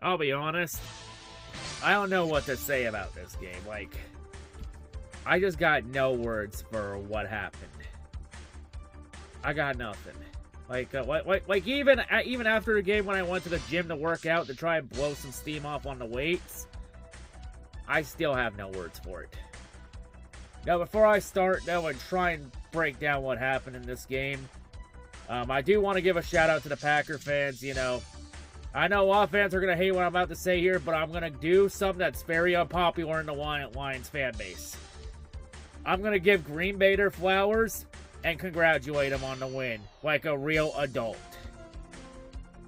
I'll be honest, I don't know what to say about this game. Like, I just got no words for what happened. I got nothing. Like even after the game when I went to the gym to work out to try and blow some steam off on the weights, I still have no words for it. Now, before I start, though, and try and break down what happened in this game, I do want to give a shout-out to the Packer fans. You know, I know a lot of fans are going to hate what I'm about to say here, but I'm going to do something that's very unpopular in the Lions fan base. I'm going to give Green Bay their flowers and congratulate them on the win, like a real adult.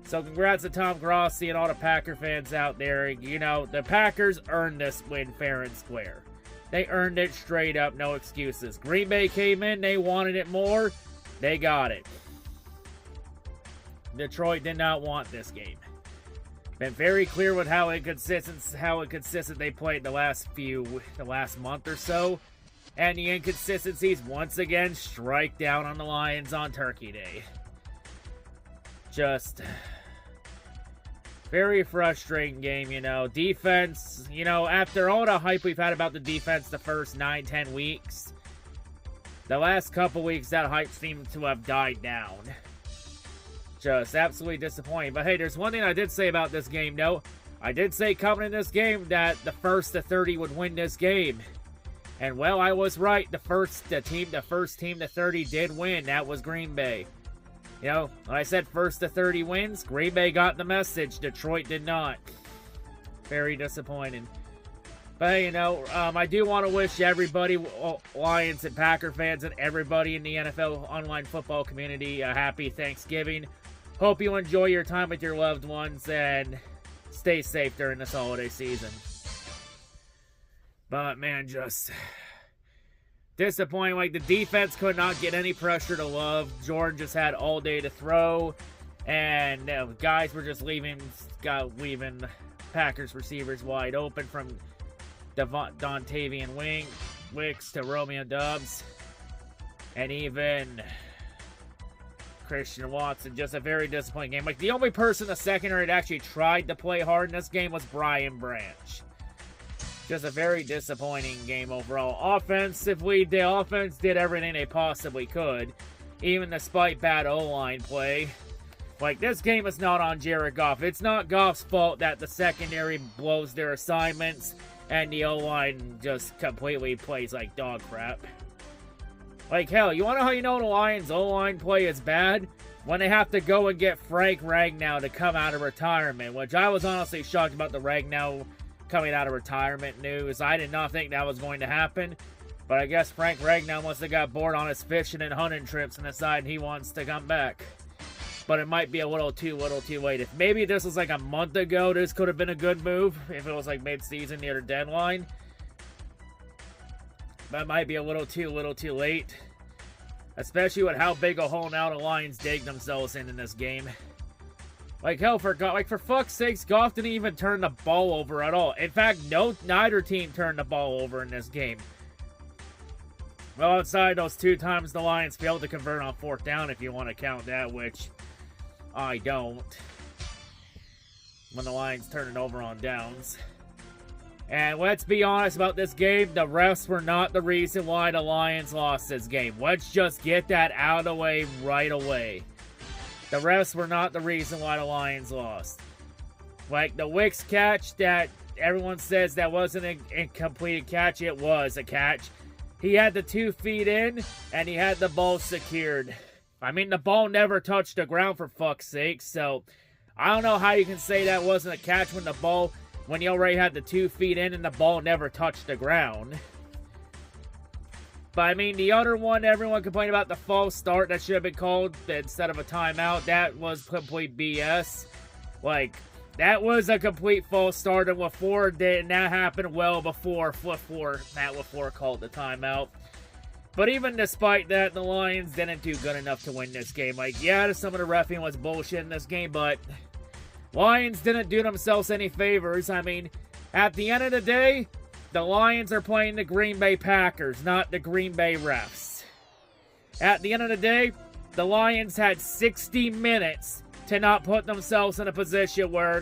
So congrats to Tom Grossi and all the Packer fans out there. You know, the Packers earned this win fair and square. They earned it straight up, no excuses. Green Bay came in, they wanted it more, they got it. Detroit did not want this game. Been very clear with how inconsistent they played the last month or so. And the inconsistencies once again strike down on the Lions on Turkey Day. Just very frustrating game, you know. Defense, you know, after all the hype we've had about the defense the first 9-10 weeks, the last couple weeks that hype seemed to have died down. Just absolutely disappointing. But hey, there's one thing I did say about this game, though. I did say coming in this game that the first to 30 would win this game. And well, I was right. The first team to 30 did win. That was Green Bay. You know, when I said first to 30 wins, Green Bay got the message. Detroit did not. Very disappointing. But hey, you know, I do want to wish everybody, Lions and Packer fans and everybody in the NFL online football community, a happy Thanksgiving. Hope you enjoy your time with your loved ones and stay safe during this holiday season. But man, just disappointing. Like, the defense could not get any pressure to Love. Jordan just had all day to throw, and guys were just leaving Packers receivers wide open, from Dontavian Wicks to Romeo Doubs, and even Christian Watson. Just a very disappointing game. Like, the only person in the secondary that actually tried to play hard in this game was Brian Branch. Just a very disappointing game overall. Offensively, the offense did everything they possibly could, even despite bad O-line play. Like, this game is not on Jared Goff. It's not Goff's fault that the secondary blows their assignments and the O-line just completely plays like dog crap. Like, hell, you want to know how you know the Lions' O-line play is bad? When they have to go and get Frank Ragnow to come out of retirement, which I was honestly shocked about the Ragnow coming out of retirement news. I did not think that was going to happen, but I guess Frank Ragnow must have got bored on his fishing and hunting trips and decided he wants to come back. But it might be a little too late. If maybe this was like a month ago, this could have been a good move. If it was like mid-season near the deadline, that might be a little too late. Especially with how big a hole now the Lions dig themselves in this game. Like, hell, for fuck's sakes, Goff didn't even turn the ball over at all. In fact, neither team turned the ball over in this game. Well, outside those 2 times the Lions failed to convert on 4th down, if you want to count that, which I don't. When the Lions turn it over on downs. And let's be honest about this game, the refs were not the reason why the Lions lost this game. Let's just get that out of the way right away. The refs were not the reason why the Lions lost. Like, the Wicks catch that everyone says that wasn't an incompleted catch, it was a catch. He had the 2 feet in, and he had the ball secured. I mean, the ball never touched the ground, for fuck's sake, so I don't know how you can say that wasn't a catch when you already had the 2 feet in and the ball never touched the ground. But, I mean, the other one, everyone complained about the false start that should have been called instead of a timeout. That was complete BS. Like, that was a complete false start, and that happened well before Matt LaFleur called the timeout. But even despite that, the Lions didn't do good enough to win this game. Like, yeah, some of the reffing was bullshit in this game, but Lions didn't do themselves any favors. I mean, at the end of the day, the Lions are playing the Green Bay Packers, not the Green Bay refs. At the end of the day, the Lions had 60 minutes to not put themselves in a position where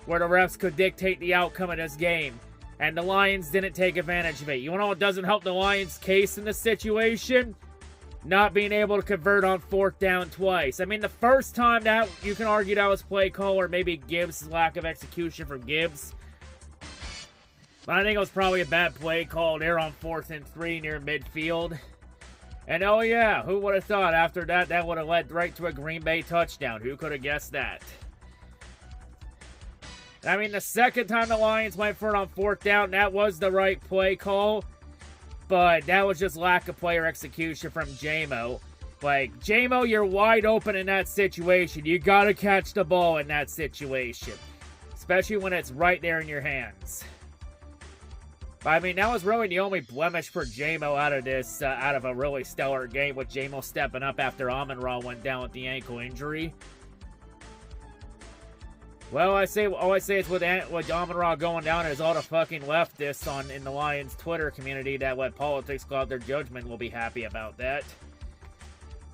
where the refs could dictate the outcome of this game. And the Lions didn't take advantage of it. You know what doesn't help the Lions' case in this situation? Not being able to convert on 4th down twice. I mean, the first time that you can argue that was play call, or maybe Gibbs' lack of execution from Gibbs. But I think it was probably a bad play call there on 4th and 3 near midfield. And oh yeah, who would have thought after that, that would have led right to a Green Bay touchdown? Who could have guessed that? I mean, the second time the Lions went for it on 4th down, that was the right play call. But that was just lack of player execution from J-Mo. Like, J-Mo, you're wide open in that situation. You gotta catch the ball in that situation. Especially when it's right there in your hands. But, I mean, that was really the only blemish for J-Mo out of this, out of a really stellar game, with J-Mo stepping up after Amon-Ra went down with the ankle injury. Well, all I say is with Amon-Ra going down is all the fucking leftists in the Lions Twitter community that let politics cloud their judgment will be happy about that.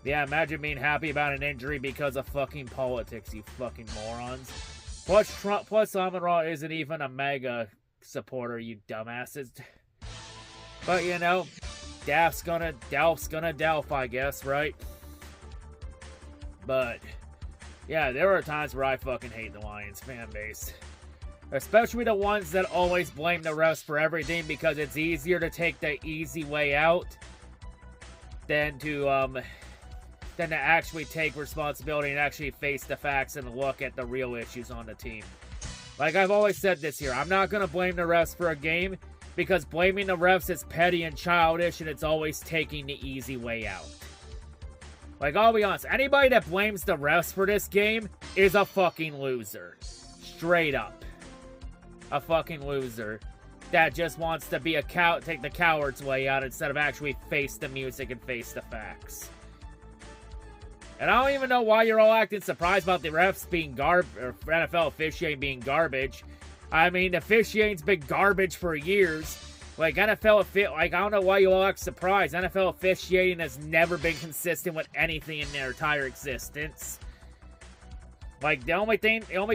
Yeah, imagine being happy about an injury because of fucking politics, you fucking morons. Plus Amon-Ra isn't even a mega supporter, you dumbasses. But you know, Delph's gonna Delph, I guess, right? But yeah, there are times where I fucking hate the Lions fan base. Especially the ones that always blame the refs for everything because it's easier to take the easy way out than to actually take responsibility and actually face the facts and look at the real issues on the team. Like I've always said this here, I'm not going to blame the refs for a game because blaming the refs is petty and childish and it's always taking the easy way out. Like, I'll be honest, anybody that blames the refs for this game is a fucking loser. Straight up. A fucking loser that just wants to be take the coward's way out instead of actually face the music and face the facts. And I don't even know why you're all acting surprised about the refs being or NFL officiating being garbage. I mean, officiating's been garbage for years. Like, I don't know why you all act surprised. NFL officiating has never been consistent with anything in their entire existence. Like, the only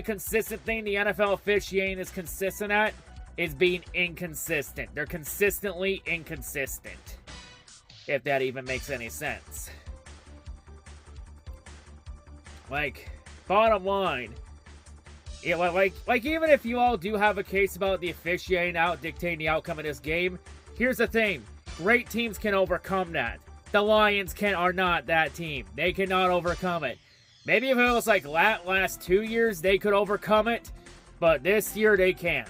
consistent thing the NFL officiating is consistent at is being inconsistent. They're consistently inconsistent. If that even makes any sense. Like, bottom line, yeah, like even if you all do have a case about the officiating dictating the outcome of this game, here's the thing: great teams can overcome that. The Lions are not that team. They cannot overcome it. Maybe if it was like last 2 years, they could overcome it, but this year they can't.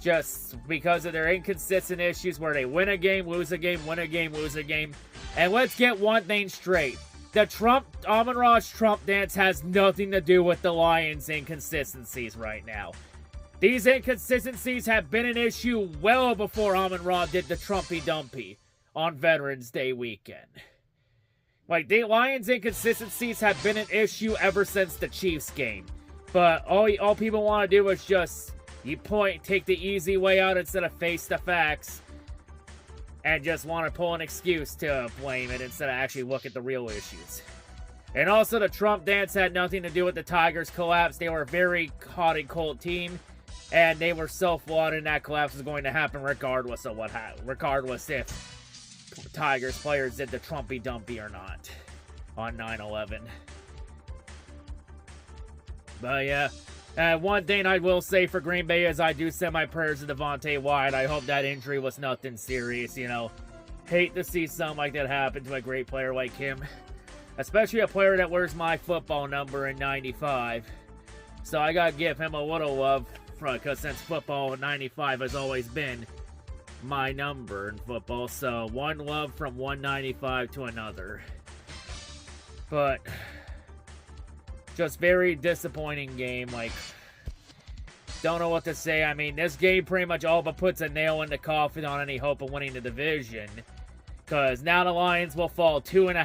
Just because of their inconsistent issues where they win a game, lose a game, win a game, lose a game. And let's get one thing straight. The Amon-Ra's Trump dance has nothing to do with the Lions' inconsistencies right now. These inconsistencies have been an issue well before Amon-Ra did the Trumpy-Dumpy on Veterans Day weekend. Like, the Lions' inconsistencies have been an issue ever since the Chiefs game. But all people want to do is just, take the easy way out instead of face the facts. And just want to pull an excuse to blame it instead of actually look at the real issues. And also, the Trump dance had nothing to do with the Tigers' collapse. They were a very hot and cold team, and they were so flawed, and that collapse was going to happen regardless of what happened. Regardless if Tigers players did the Trumpy-Dumpy or not on 9/11. But yeah. One thing I will say for Green Bay is I do send my prayers to Devontae Wyatt. I hope that injury was nothing serious, you know. Hate to see something like that happen to a great player like him. Especially a player that wears my football number in 95. So I gotta give him a little love, because since football in 95 has always been my number in football. So one love from 195 to another. But just very disappointing game. Like, don't know what to say. I mean, this game pretty much all but puts a nail in the coffin on any hope of winning the division. Because now the Lions will fall a game and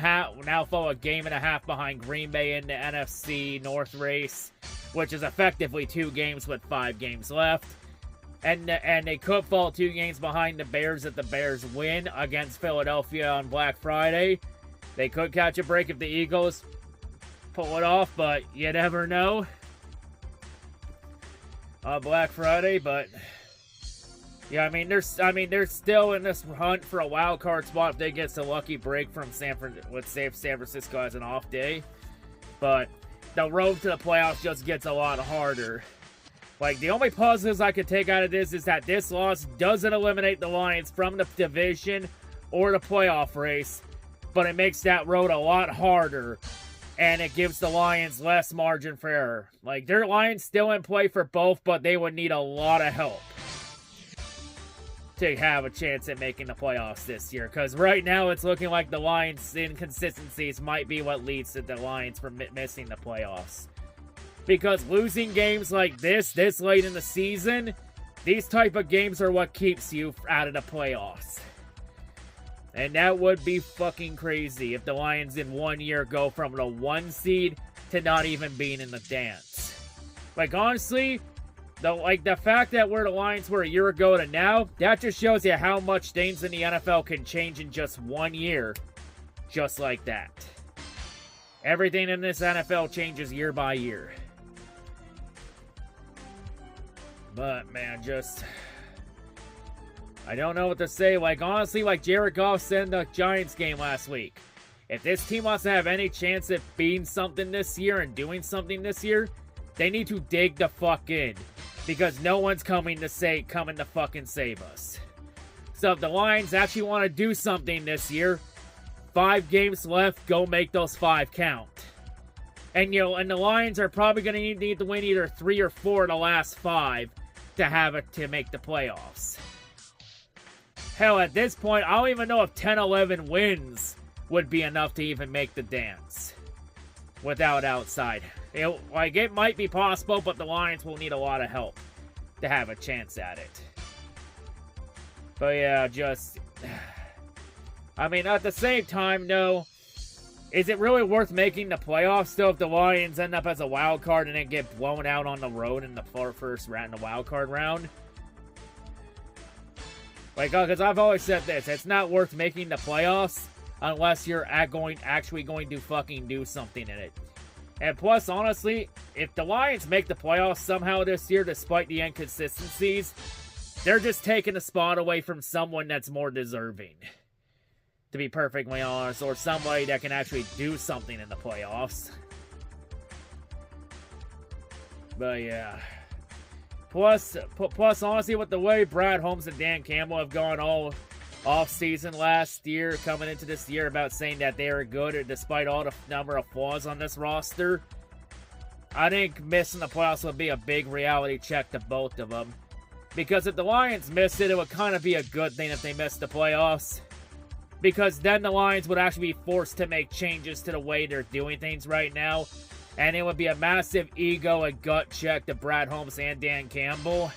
a half behind Green Bay in the NFC North race, which is effectively 2 games with 5 games left. And they could fall 2 games behind the Bears if the Bears win against Philadelphia on Black Friday. They could catch a break if the Eagles pull it off, but you never know. Black Friday, but yeah, I mean, they're still in this hunt for a wild card spot if they get a lucky break from San Francisco as an off day. But the road to the playoffs just gets a lot harder. Like, the only positives I could take out of this is that this loss doesn't eliminate the Lions from the division or the playoff race, but it makes that road a lot harder, and it gives the Lions less margin for error. Like, their Lions still in play for both, but they would need a lot of help to have a chance at making the playoffs this year. Because right now, it's looking like the Lions' inconsistencies might be what leads to the Lions from missing the playoffs. Because losing games like this late in the season, these type of games are what keeps you out of the playoffs. And that would be fucking crazy if the Lions in 1 year go from the 1 seed to not even being in the dance. Like, honestly, the fact that where the Lions were a year ago to now, that just shows you how much things in the NFL can change in just 1 year. Just like that. Everything in this NFL changes year by year. But, man, I don't know what to say. Like, honestly, like Jared Goff said in the Giants game last week, if this team wants to have any chance at being something this year and doing something this year, they need to dig the fuck in. Because no one's coming to fucking save us. So if the Lions actually want to do something this year, 5 games left, go make those 5 count. And, and the Lions are probably going to need to win either 3 or 4 of the last 5 to make the playoffs. Hell, at this point, I don't even know if 10-11 wins would be enough to even make the dance without outside. It might be possible, but the Lions will need a lot of help to have a chance at it. But yeah, I mean, at the same time, no. Is it really worth making the playoffs still if the Lions end up as a wild card and then get blown out on the road in the first round, in the wild card round? Like, because I've always said this, it's not worth making the playoffs unless you're actually going to fucking do something in it. And plus, honestly, if the Lions make the playoffs somehow this year, despite the inconsistencies, they're just taking a spot away from someone that's more deserving. To be perfectly honest, or somebody that can actually do something in the playoffs. But yeah. Plus, honestly, with the way Brad Holmes and Dan Campbell have gone all off-season last year, coming into this year about saying that they are good despite all the number of flaws on this roster, I think missing the playoffs would be a big reality check to both of them. Because if the Lions missed it, it would kind of be a good thing if they missed the playoffs. Because then the Lions would actually be forced to make changes to the way they're doing things right now. And it would be a massive ego and gut check to Brad Holmes and Dan Campbell.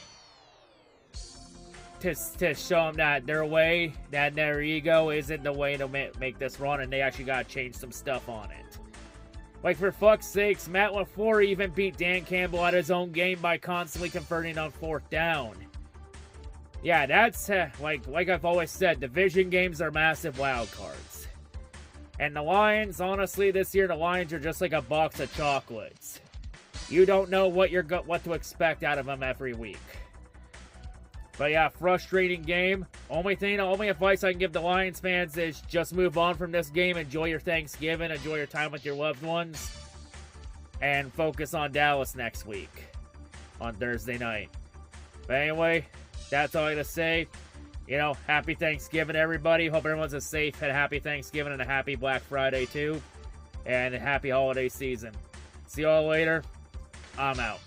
To show them that their ego isn't the way to make this run. And they actually got to change some stuff on it. Like, for fuck's sakes, Matt LaFleur even beat Dan Campbell at his own game by constantly converting on 4th down. Yeah, that's, like I've always said, division games are massive wild cards. And the Lions, honestly, this year, the Lions are just like a box of chocolates. You don't know what to expect out of them every week. But yeah, frustrating game. Only advice I can give the Lions fans is just move on from this game. Enjoy your Thanksgiving. Enjoy your time with your loved ones. And focus on Dallas next week. On Thursday night. But anyway, that's all I got to say. Happy Thanksgiving, everybody. Hope everyone's a safe and happy Thanksgiving and a happy Black Friday, too. And a happy holiday season. See y'all later. I'm out.